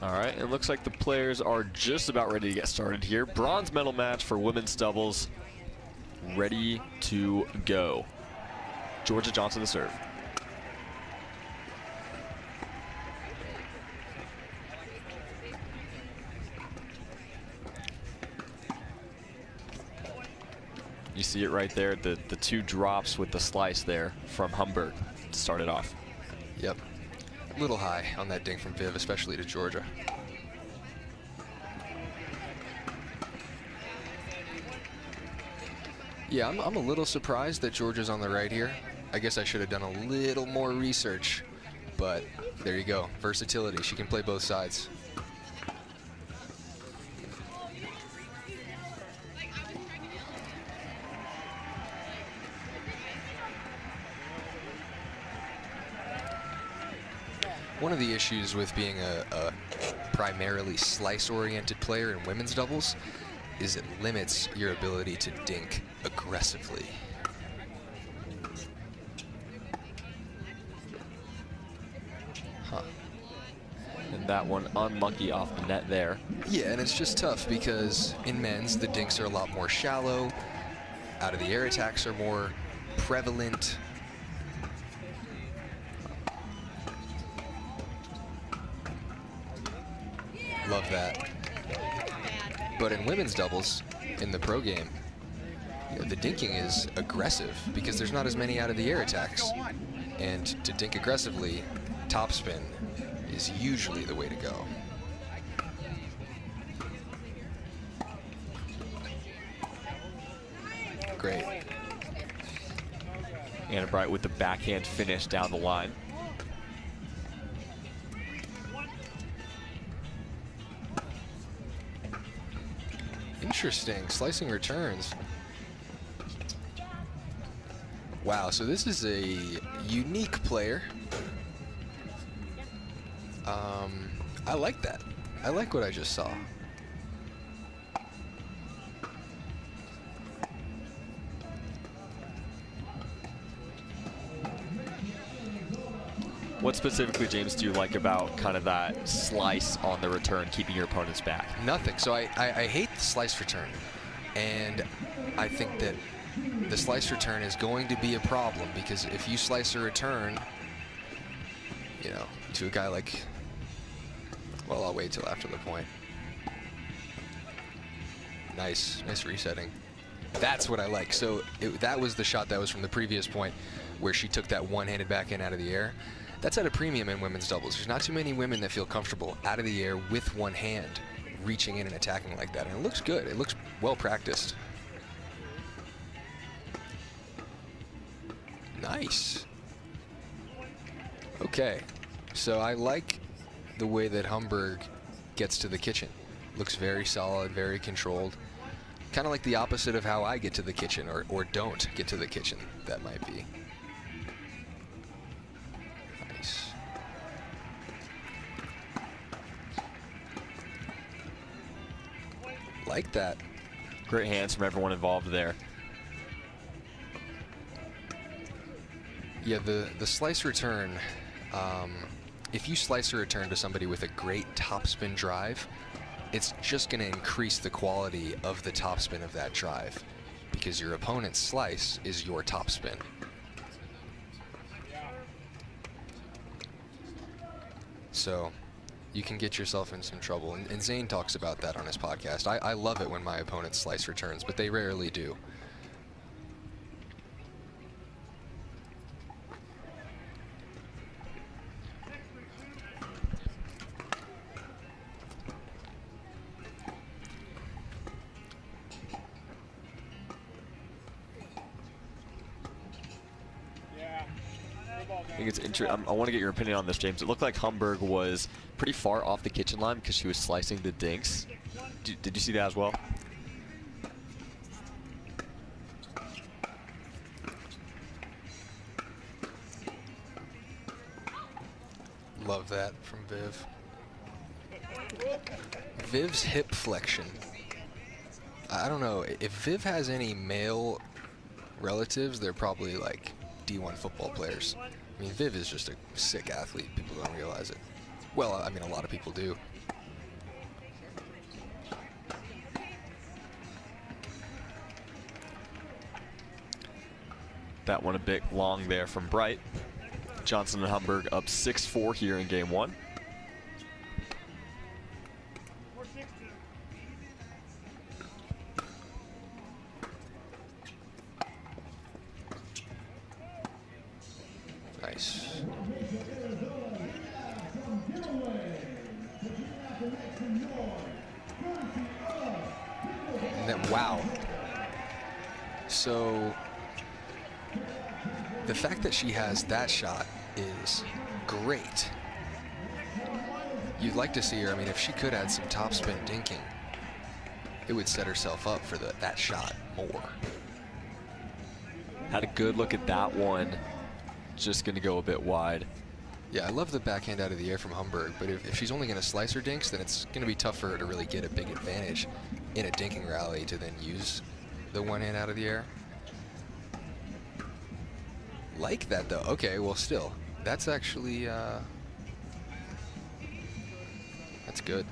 All right, it looks like the players are just about ready to get started here. Bronze medal match for women's doubles, ready to go. Georgia Johnson to serve. You see it right there, the two drops with the slice there from Humberg to start it off. Yep. A little high on that dink from Viv, especially to Georgia. Yeah, I'm a little surprised that Georgia's on the right here. I guess I should have done a little more research, but there you go. Versatility. She can play both sides. One of the issues with being a primarily slice-oriented player in women's doubles is it limits your ability to dink aggressively. Huh. And that one unlucky off the net there. Yeah, and it's just tough because in men's, the dinks are a lot more shallow. Out of the air attacks are more prevalent. Love that. But in women's doubles, in the pro game, the dinking is aggressive because there's not as many out of the air attacks. And to dink aggressively, topspin is usually the way to go. Great. Anna Bright with the backhand finish down the line. Interesting, slicing returns. Wow, so this is a unique player. I like that. I like what I just saw. What specifically, James, do you like about kind of that slice on the return, keeping your opponents back? Nothing. So I hate the slice return. And I think that the slice return is going to be a problem because if you slice a return, you know, to a guy like, well, I'll wait till after the point. Nice resetting. That's what I like. So that was the shot that was from the previous point where she took that one-handed backhand out of the air. That's at a premium in women's doubles. There's not too many women that feel comfortable out of the air with one hand, reaching in and attacking like that. And it looks good. It looks well practiced. Nice. Okay. So I like the way that Humberg gets to the kitchen. Looks very solid, very controlled. Kind of like the opposite of how I get to the kitchen or don't get to the kitchen, that might be. Nice. Like that. Great hands from everyone involved there. Yeah, the slice return, if you slice a return to somebody with a great topspin drive, it's just going to increase the quality of the topspin of that drive because your opponent's slice is your topspin. So you can get yourself in some trouble. And Zane talks about that on his podcast. I love it when my opponents slice returns, but they rarely do. I think it's interesting. I want to get your opinion on this, James. It looked like Humberg was pretty far off the kitchen line because she was slicing the dinks. Did you see that as well? Love that from Viv. Viv's hip flexion. I don't know. If Viv has any male relatives, they're probably like D1 football players. I mean, Viv is just a sick athlete. People don't realize it. Well, I mean, a lot of people do. that one a bit long there from Bright. Johnson and Humberg up 6-4 here in game one. Nice. And then, wow. So the fact that she has that shot is great. You'd like to see her, I mean, if she could add some topspin dinking, it would set herself up for that shot more. Had a good look at that one. Just going to go a bit wide. Yeah, I love the backhand out of the air from Humberg, but if she's only going to slice her dinks, then it's going to be tough for her to really get a big advantage in a dinking rally to then use the one hand out of the air. Like that, though. Okay, well, still, that's actually, that's good.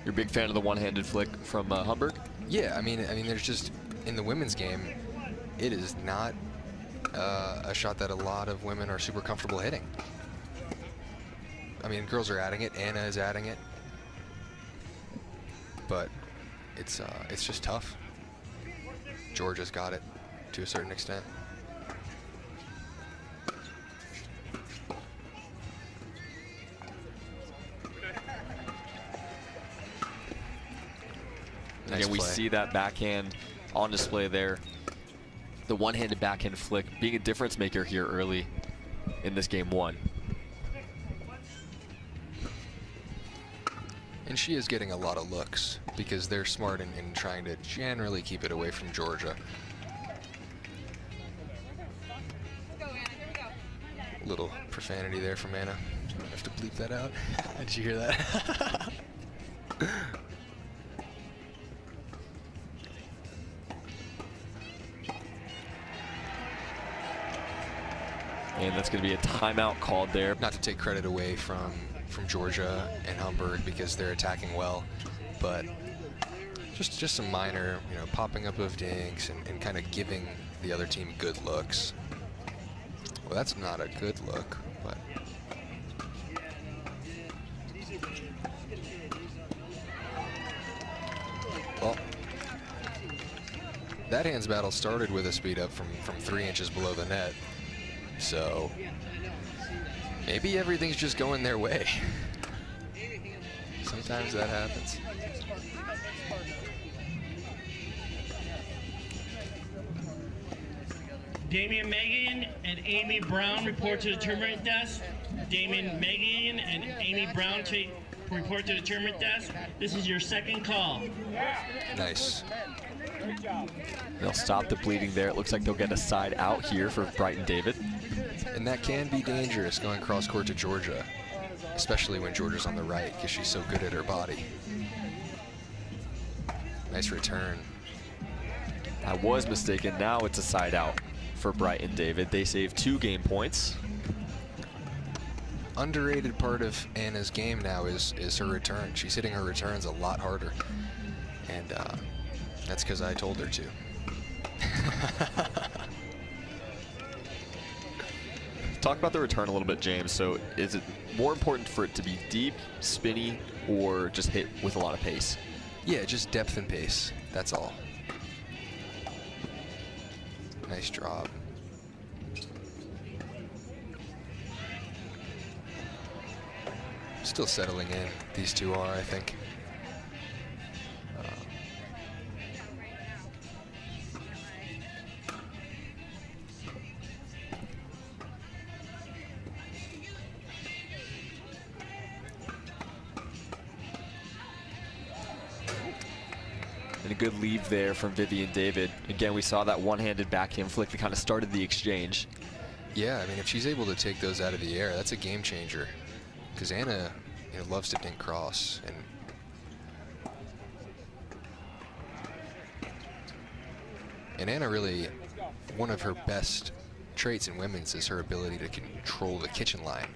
You're a big fan of the one-handed flick from Humberg? Yeah, I mean, there's just, in the women's game, it is not a shot that a lot of women are super comfortable hitting. I mean, girls are adding it. Anna is adding it, but it's just tough. Georgia's got it to a certain extent. Nice Again, we play. see that backhand on display there. The one-handed backhand flick being a difference maker here early in this game one. And she is getting a lot of looks because they're smart in trying to generally keep it away from Georgia. Little profanity there from Anna. I have to bleep that out. Did you hear that? And that's going to be a timeout called there. Not to take credit away from Georgia and Humberg because they're attacking well, but just some minor, you know, popping up of dinks and kind of giving the other team good looks. Well, that's not a good look, but well, that hands battle started with a speed up from 3 inches below the net. So maybe everything's just going their way. Sometimes that happens. Damian Megan and Amy Brown report to the tournament desk. Damian Megan and Amy Brown report to the tournament desk. This is your second call. Nice. They'll stop the bleeding there. It looks like they'll get a side out here for Bright and David. And that can be dangerous going cross court to Georgia, especially when Georgia's on the right because she's so good at her body. Nice return. I was mistaken. Now it's a side out for Bright and David. They save 2 game points. Underrated part of Anna's game now is her return. She's hitting her returns a lot harder, and that's because I told her to. Talk about the return a little bit, James. So is it more important for it to be deep, spinny, or just hit with a lot of pace? Yeah, just depth and pace. That's all. Nice drop. Still settling in, these two are, I think. And a good leave there from Vivian David. Again, we saw that one-handed backhand flick that kind of started the exchange. Yeah, I mean, if she's able to take those out of the air, that's a game changer. Because Anna, you know, loves to dink cross, and Anna really, one of her best traits in women's is her ability to control the kitchen line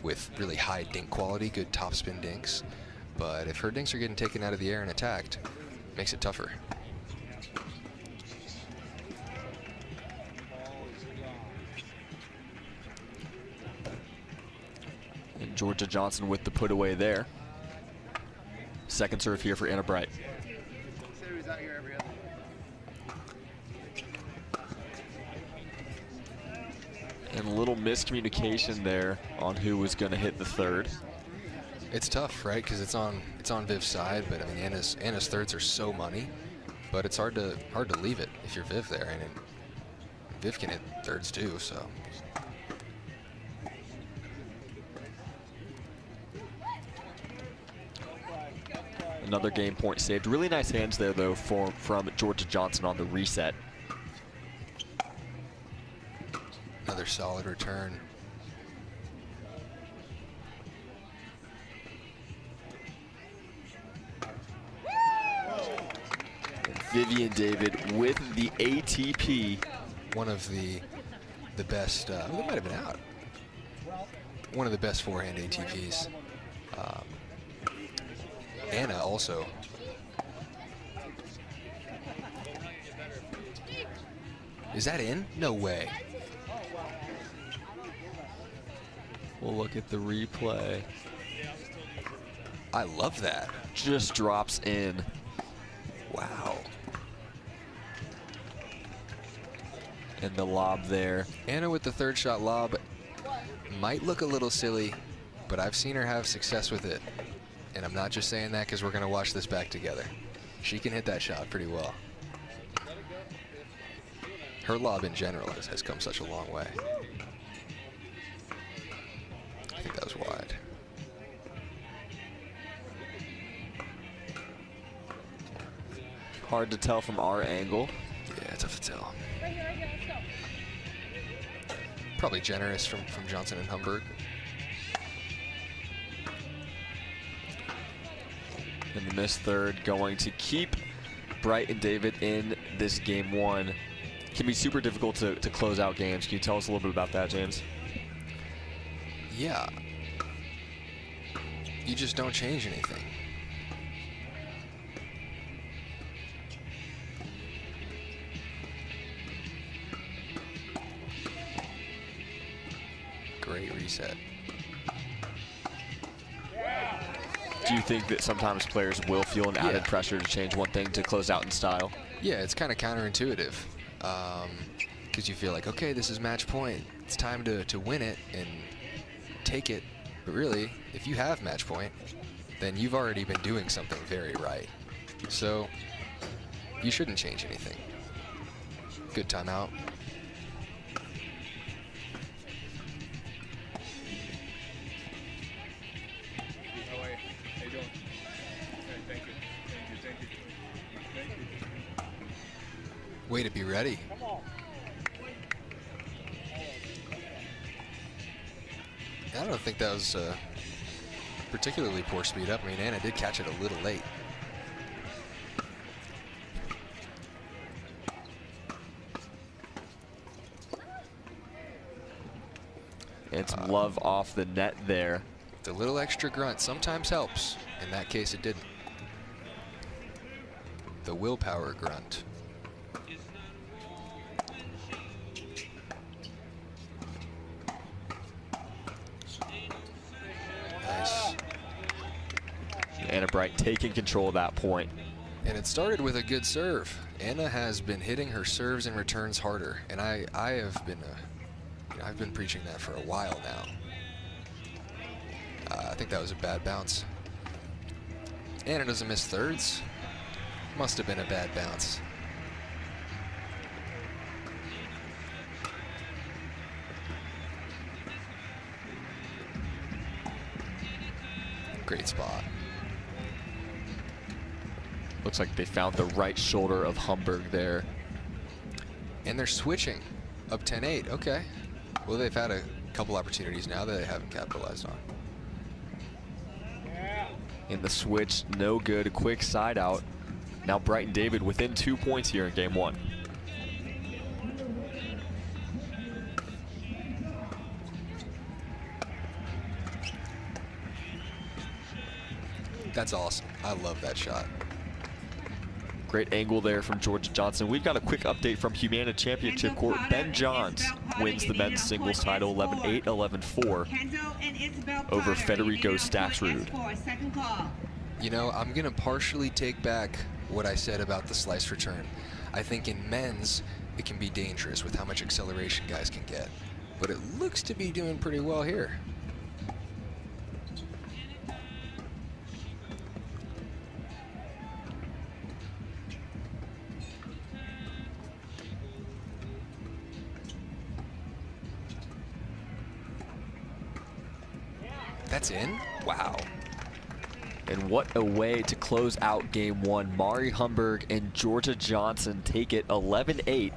with really high dink quality, good topspin dinks. But if her dinks are getting taken out of the air and attacked, it makes it tougher. Georgia Johnson with the put away there. Second serve here for Anna Bright. And a little miscommunication there on who was going to hit the third. It's tough, right? Because it's on Viv's side, but I mean Anna's thirds are so money, but it's hard to leave it if you're Viv there, and Viv can hit thirds too. So another game point saved. Really nice hands there though from Georgia Johnson on the reset. Another solid return. Vivian David with the ATP. One of the best, they might have been out. One of the best forehand ATPs. Anna also. Is that in? No way. We'll look at the replay. I love that. Just drops in. Wow. And the lob there. Anna with the third shot lob might look a little silly, but I've seen her have success with it. And I'm not just saying that because we're going to watch this back together. She can hit that shot pretty well. Her lob in general has come such a long way. I think that was wide. Hard to tell from our angle. Yeah, tough to tell. Probably generous from Johnson and Humberg. And the missed third going to keep Bright and David in this game one. It can be super difficult to close out games. Can you tell us a little bit about that, James? Yeah. You just don't change anything. Great reset. Do you think that sometimes players will feel an added pressure to change one thing to close out in style? Yeah, it's kind of counterintuitive. Because you feel like, okay, this is match point. It's time to win it and take it. But really, if you have match point, then you've already been doing something very right. So you shouldn't change anything. Good timeout. Way to be ready. I don't think that was particularly poor speed up. I mean, Anna did catch it a little late. It's love off the net there. The little extra grunt sometimes helps. In that case, it didn't. The willpower grunt. Nice. Anna Bright taking control of that point. And it started with a good serve. Anna has been hitting her serves and returns harder, and I have been I've been preaching that for a while now. I think that was a bad bounce. Anna doesn't miss thirds. Must have been a bad bounce. Great spot. Looks like they found the right shoulder of Humberg there. And they're switching up 10-8. Okay. Well, they've had a couple opportunities now that they haven't capitalized on. In the switch, no good. A quick side out. Now Bright and David within 2 points here in game one. That's awesome. I love that shot. Great angle there from Georgia Johnson. We've got a quick update from Humana Championship Court. Ben Johns wins the men's singles title 11-8, 11-4 over Federico Staxrud. You know, I'm going to partially take back what I said about the slice return. I think in men's, it can be dangerous with how much acceleration guys can get. But it looks to be doing pretty well here. That's in? Wow. And what a way to close out game one. Mari Humberg and Georgia Johnson take it 11-8.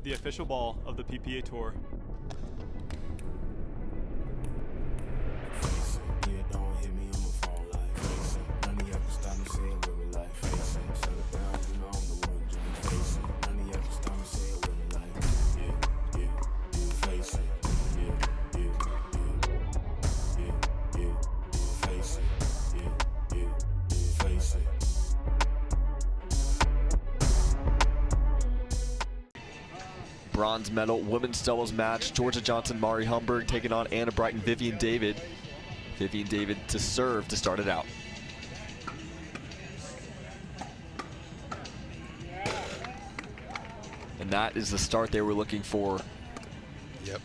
The official ball of the PPA Tour. Bronze medal women's doubles match. Georgia Johnson, Mari Humberg taking on Anna Brighton, Vivian David. Vivian David to serve to start it out. And that is the start they were looking for. Yep.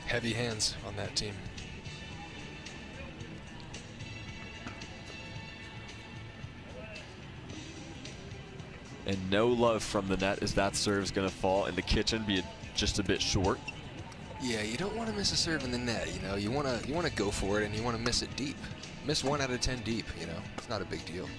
Heavy hands on that team. And no love from the net as that serve is going to fall in the kitchen, be just a bit short. Yeah, you don't want to miss a serve in the net. You know, you want to go for it, and you want to miss it deep. Miss 1 out of 10 deep. You know, it's not a big deal.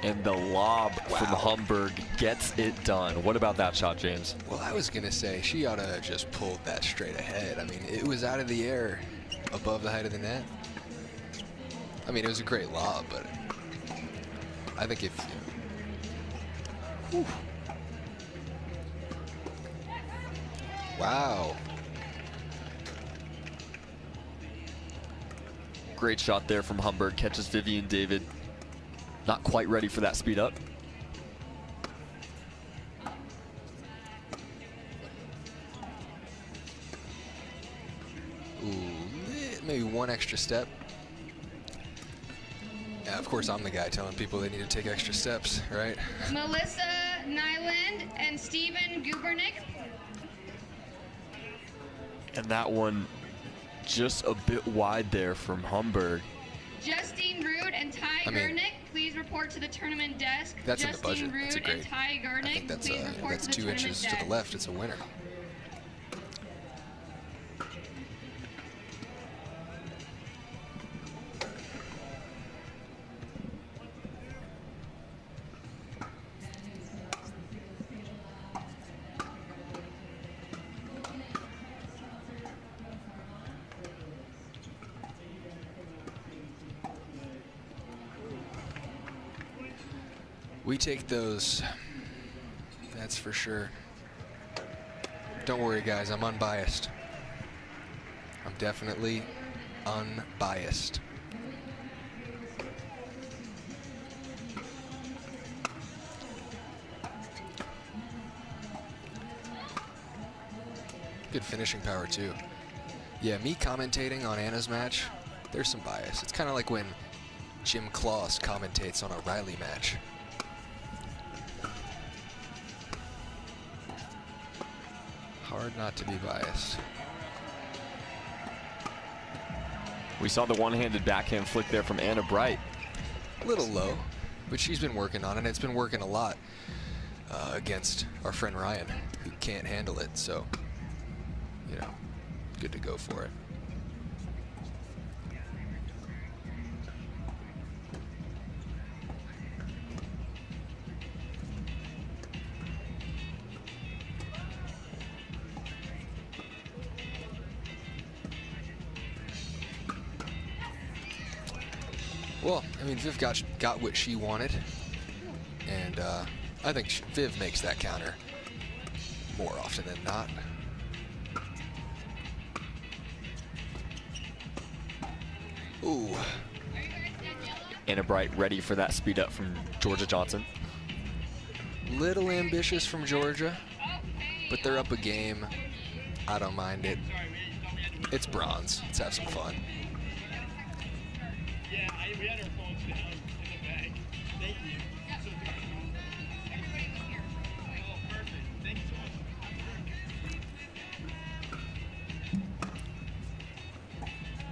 And the lob from Humberg gets it done. What about that shot, James? Well, I was going to say, she ought to have just pulled that straight ahead. I mean, it was out of the air above the height of the net. I mean, it was a great lob, but I think if... Wow. Great shot there from Humberg. Catches Vivian David. Not quite ready for that speed up. Ooh, maybe one extra step. Yeah, of course I'm the guy telling people they need to take extra steps, right? Melissa Nyland and Steven Gubernick. And that one just a bit wide there from Humberg. Justine Rude and Ty Gurnick, please report to the tournament desk. That's Justine in the budget. That's a Rude great. and Ty Gurnick, I think that's please report that's to the 2 tournament inches desk. to the left. It's a winner. We take those, that's for sure. Don't worry, guys, I'm unbiased. I'm definitely unbiased. Good finishing power, too. Yeah, me commentating on Anna's match, there's some bias. It's kind of like when Jim Kloss commentates on a Riley match. Hard not to be biased. We saw the one-handed backhand flick there from Anna Bright. A little low, but she's been working on it, and it's been working a lot against our friend Ryan, who can't handle it, so, you know, good to go for it. Well, I mean, Viv got what she wanted, and I think Viv makes that counter more often than not. Ooh. Anna Bright ready for that speed up from Georgia Johnson. Little ambitious from Georgia, but they're up a game. I don't mind it. It's bronze. Let's have some fun. Yeah, we had our phones down in the bag. Thank you. Everybody was here. Oh, perfect. Thank you so much.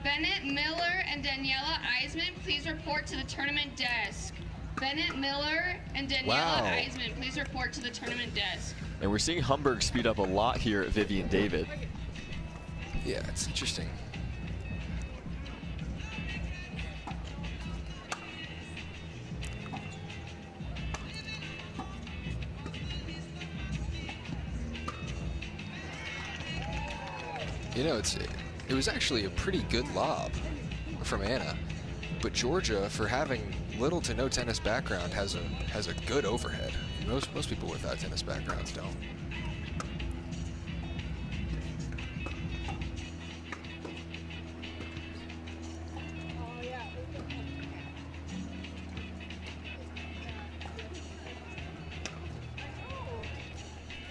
Bennett Miller and Daniela Eisman, please report to the tournament desk. Bennett Miller and Daniela Eisman, please report to the tournament desk. And we're seeing Humberg speed up a lot here at Vivian David. Yeah, it's interesting. You know, it was actually a pretty good lob from Anna, but Georgia, for having little to no tennis background, has a good overhead. Most people without tennis backgrounds don't.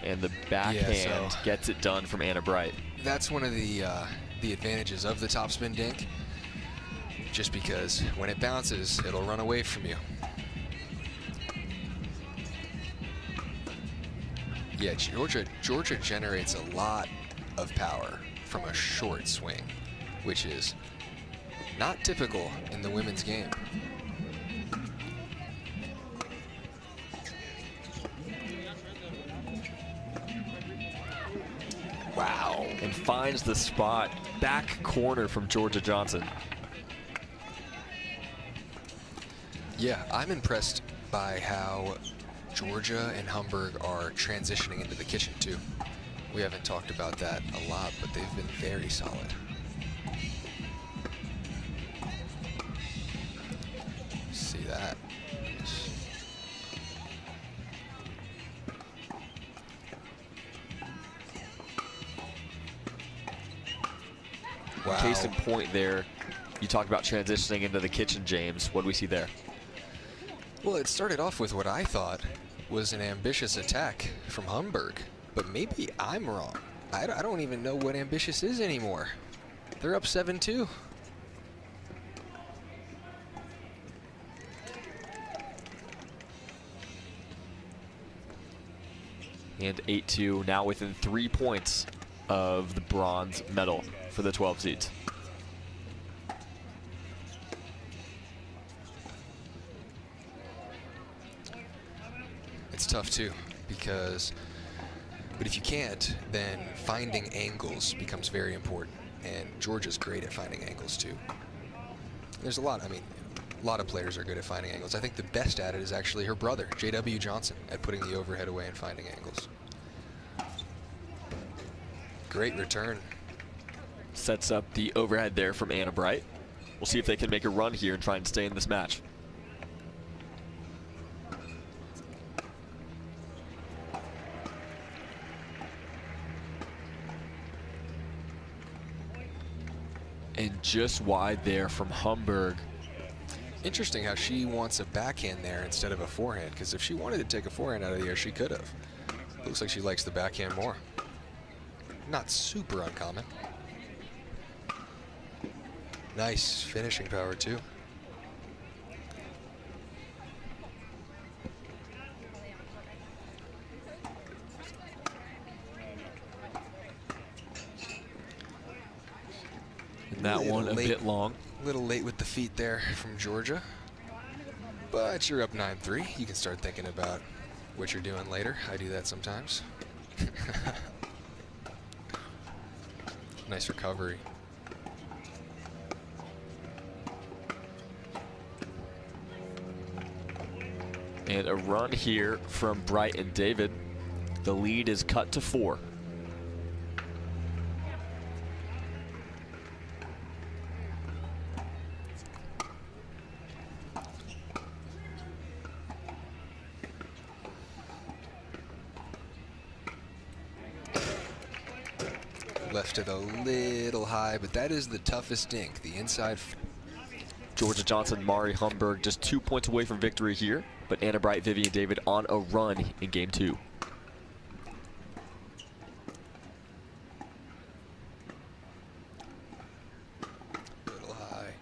And the backhand gets it done from Anna Bright. That's one of the advantages of the topspin dink, just because when it bounces, it'll run away from you. Yeah, Georgia generates a lot of power from a short swing, which is not typical in the women's game. Wow. And finds the spot. Back corner from Georgia Johnson. Yeah, I'm impressed by how Georgia and Humberg are transitioning into the kitchen too. We haven't talked about that a lot, but they've been very solid. See that? Wow. Case in point there, you talk about transitioning into the kitchen, James. What do we see there? Well, it started off with what I thought was an ambitious attack from Humberg, but maybe I'm wrong. I don't even know what ambitious is anymore. They're up 7-2. And 8-2, now within 3 points of the bronze medal for the 12 seeds. It's tough too, but if you can't, then finding angles becomes very important, and Georgia's great at finding angles too. There's a lot of players are good at finding angles. I think the best at it is actually her brother, J.W. Johnson, at putting the overhead away and finding angles. Great return. Sets up the overhead there from Anna Bright. We'll see if they can make a run here and try and stay in this match. And just wide there from Humberg. Interesting how she wants a backhand there instead of a forehand, because if she wanted to take a forehand out of the air, she could have. Looks like she likes the backhand more. Not super uncommon. Nice finishing power too. And that one a bit long. A little late with the feet there from Georgia. But you're up 9-3. You can start thinking about what you're doing later. I do that sometimes. Nice recovery. And a run here from Bright and David. The lead is cut to 4. left it a little high, but that is the toughest dink, the inside. Georgia Johnson, Mari Humberg just 2 points away from victory here, but Anna Bright, Vivian David on a run in game 2. Little high.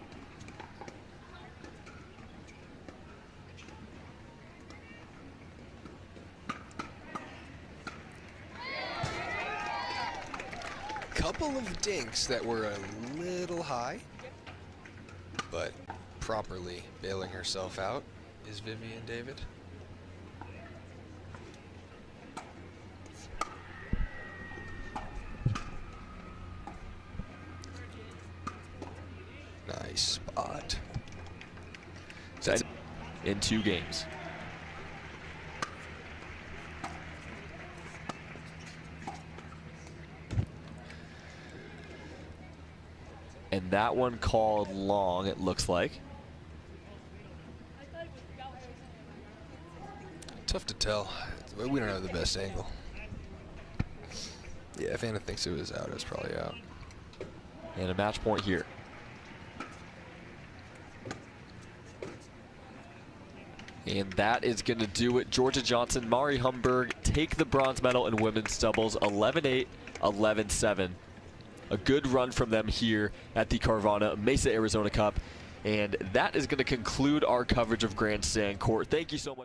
Couple of dinks that were a little high, but properly bailing herself out is Vivian David. Nice spot. That's in 2 games. And that one called long, it looks like. Tough to tell. We don't have the best angle. Yeah, if Anna thinks it was out, it's probably out. And a match point here. And that is going to do it. Georgia Johnson, Mari Humberg take the bronze medal in women's doubles, 11-8, 11-7. A good run from them here at the Carvana Mesa, Arizona Cup. And that is going to conclude our coverage of Grandstand Court. Thank you so much.